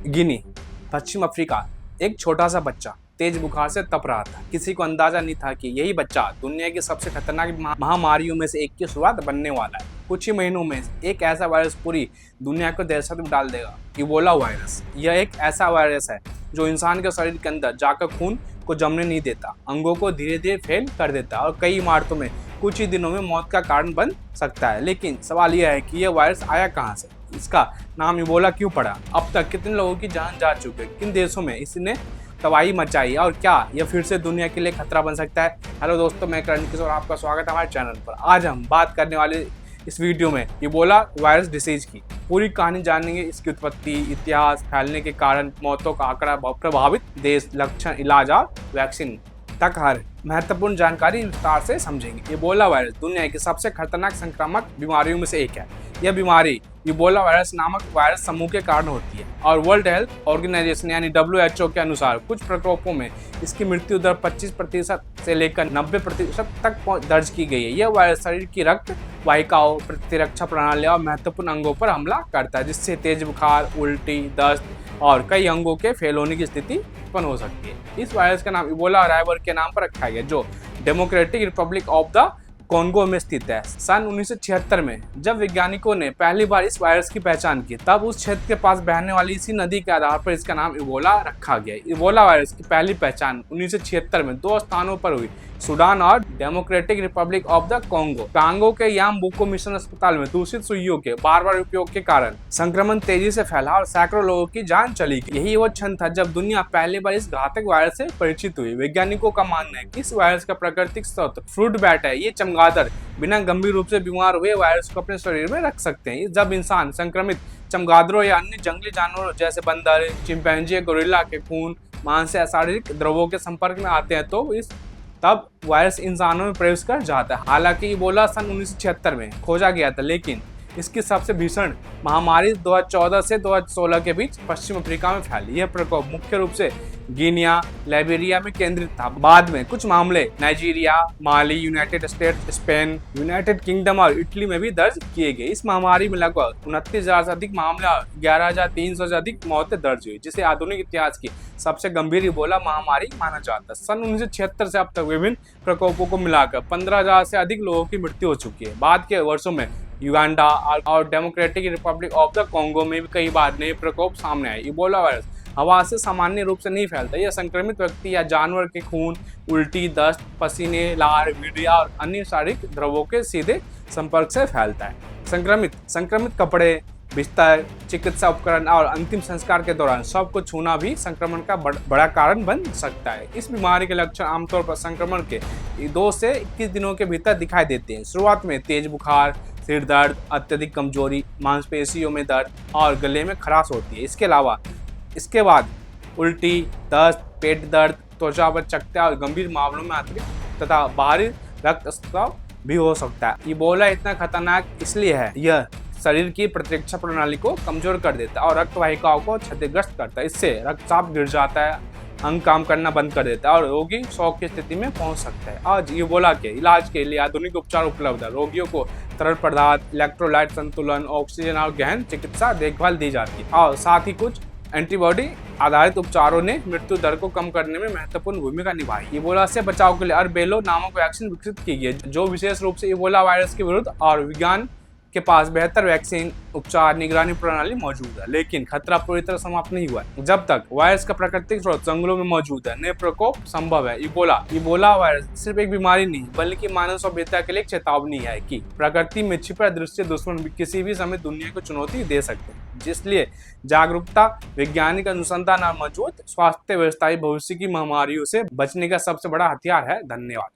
गिनी, पश्चिम Africa. एक छोटा सा बच्चा तेज बुखार से तप रहा था। किसी को अंदाजा नहीं था कि यही बच्चा दुनिया की सबसे खतरनाक महामारियों में से एक की शुरुआत बनने वाला है। कुछ ही महीनों में एक ऐसा वायरस पूरी दुनिया को दहशत में डाल देगा, इबोला वायरस। यह एक ऐसा वायरस है जो इंसान के शरीर के अंदर जाकर खून को जमने नहीं देता, अंगों को धीरे धीरे फेल कर देता है और कई इमारतों में कुछ ही दिनों में मौत का कारण बन सकता है। लेकिन सवाल यह है कि यह वायरस आया कहाँ से, इसका नाम इबोला क्यों पड़ा, अब तक कितने लोगों की जान जा चुकी है, किन देशों में इसने तबाही मचाई और क्या यह फिर से दुनिया के लिए खतरा बन सकता है। हेलो दोस्तों, मैं करण किशोर, आपका स्वागत है हमारे चैनल पर। आज हम बात करने वाले इस वीडियो में इबोला वायरस डिसीज की पूरी कहानी जानेंगे, इसकी उत्पत्ति, इतिहास, फैलने के कारण, मौतों का आंकड़ा, प्रभावित देश, लक्षण, इलाज और वैक्सीन तक हर महत्वपूर्ण जानकारी विस्तार से समझेंगे। इबोला वायरस दुनिया की सबसे खतरनाक संक्रामक बीमारियों में से एक है। यह बीमारी इबोला वायरस नामक वायरस समूह के कारण होती है और वर्ल्ड हेल्थ ऑर्गेनाइजेशन यानी WHO के अनुसार कुछ प्रकोपों में इसकी मृत्यु दर 25% से लेकर 90% तक दर्ज की गई है। यह वायरस शरीर की रक्त वाहिकाओं, प्रतिरक्षा प्रणाली और महत्वपूर्ण अंगों पर हमला करता है, जिससे तेज बुखार, उल्टी, दस्त और कई अंगों के फेल होने की स्थिति उत्पन्न हो सकती है। इस वायरस का नाम इबोला राइवर के नाम पर रखा गया, जो democratic Republic of the Congo में स्थित है। सन 1976 में जब वैज्ञानिकों ने पहली बार इस वायरस की पहचान की, तब उस क्षेत्र के पास बहने वाली इसी नदी के आधार पर इसका नाम इबोला रखा गया। इबोला वायरस की पहली पहचान 1976 में दो स्थानों पर हुई, सूडान और democratic Republic of the Congo के यामबुको मिशन अस्पताल में दूषित सुइयों के बार-बार उपयोग के कारण संक्रमण तेजी से फैला और सैकड़ों लोगों की जान चली गई। यही वो क्षण था जब दुनिया पहली बार इस घातक वायरस से परिचित हुई। वैज्ञानिकों का मानना है कि इस वायरस का प्राकृतिक स्रोत फ्रूट बैट है। ये चमगादड़ बिना गंभीर रूप से बीमार हुए वायरस को अपने शरीर में रख सकते हैं। जब इंसान संक्रमित चमगादड़ों या अन्य जंगली जानवरों जैसे बंदर, चिंपैंजी या गोरिल्ला के खून, मांस या शारीरिक द्रवों के संपर्क में आते हैं तो तब वायरस इंसानों में प्रवेश कर जाता है। हालांकि इबोला सन 1976 में खोजा गया था, लेकिन इसकी सबसे भीषण महामारी 2014 से 2016 के बीच पश्चिम अफ्रीका में फैली। यह प्रकोप मुख्य रूप से गिनिया, लाइबेरिया में केंद्रित था। बाद में कुछ मामले Nigeria, Mali, United States, Spain, United Kingdom और इटली में भी दर्ज किए गए। इस महामारी में लगभग 29,000 से अधिक मामले और 11,300 से अधिक मौतें दर्ज हुई, जिसे आधुनिक इतिहास की सबसे गंभीर इबोला महामारी माना जाता है। सन 1976 से अब तक विभिन्न प्रकोपों को मिलाकर 15,000 से अधिक लोगों की मृत्यु हो चुकी है। बाद के वर्षों में युगांडा और democratic Republic of the Congo में भी कई बार नए प्रकोप सामने आए। इबोला वायरस हवा से सामान्य रूप से नहीं फैलता। यह संक्रमित व्यक्ति या जानवर के खून, उल्टी, दस्त, पसीने, लार, मीडिया और अन्य शारीरिक द्रवों के सीधे संपर्क से फैलता है। संक्रमित कपड़े, बिस्तर, चिकित्सा उपकरण और अंतिम संस्कार के दौरान सबको छूना भी संक्रमण का बड़ा कारण बन सकता है। इस बीमारी के लक्षण आमतौर पर संक्रमण के 2 से 21 दिनों के भीतर दिखाई देते हैं। शुरुआत में तेज बुखार, सिर दर्द, अत्यधिक कमजोरी, मांसपेशियों में दर्द और गले में खराश होती है। इसके बाद उल्टी, दस्त, पेट दर्द, त्वचा पर चकत्ता और गंभीर मामलों में आंतरिक तथा बाहरी रक्तस्राव भी हो सकता है। इबोला इतना खतरनाक इसलिए है, यह शरीर की प्रतिरक्षा प्रणाली को कमजोर कर देता है और रक्त वाहिकाओं को क्षतिग्रस्त करता है। इससे रक्तचाप गिर जाता है, अंग काम करना बंद कर देता है और रोगी शौक की स्थिति में पहुंच सकता है। आज इबोला के इलाज के लिए आधुनिक उपचार उपलब्ध है। रोगियों को तरल पदार्थ, इलेक्ट्रोलाइट संतुलन, ऑक्सीजन और गहन चिकित्सा देखभाल दी जाती है और साथ ही कुछ एंटीबॉडी आधारित उपचारों ने मृत्यु दर को कम करने में महत्वपूर्ण भूमिका निभाई। इबोला से बचाव के लिए अरबेलो नामक वैक्सीन विकसित की गई, जो विशेष रूप से इबोला वायरस के विरुद्ध और विज्ञान के पास बेहतर वैक्सीन, उपचार, निगरानी प्रणाली मौजूद है। लेकिन खतरा पूरी तरह समाप्त नहीं हुआ है। जब तक वायरस का प्राकृतिक स्रोत जंगलों में मौजूद है, नए प्रकोप संभव है। इबोला वायरस सिर्फ एक बीमारी नहीं, बल्कि मानव सभ्यता के लिए एक चेतावनी है कि प्रकृति में छिपे अदृश्य दुश्मन भी किसी भी समय दुनिया को चुनौती दे सकते हैं। जिसलिए जागरूकता, वैज्ञानिक अनुसंधान और मजबूत स्वास्थ्य व्यवस्था भविष्य की महामारियों से बचने का सबसे बड़ा हथियार है। धन्यवाद।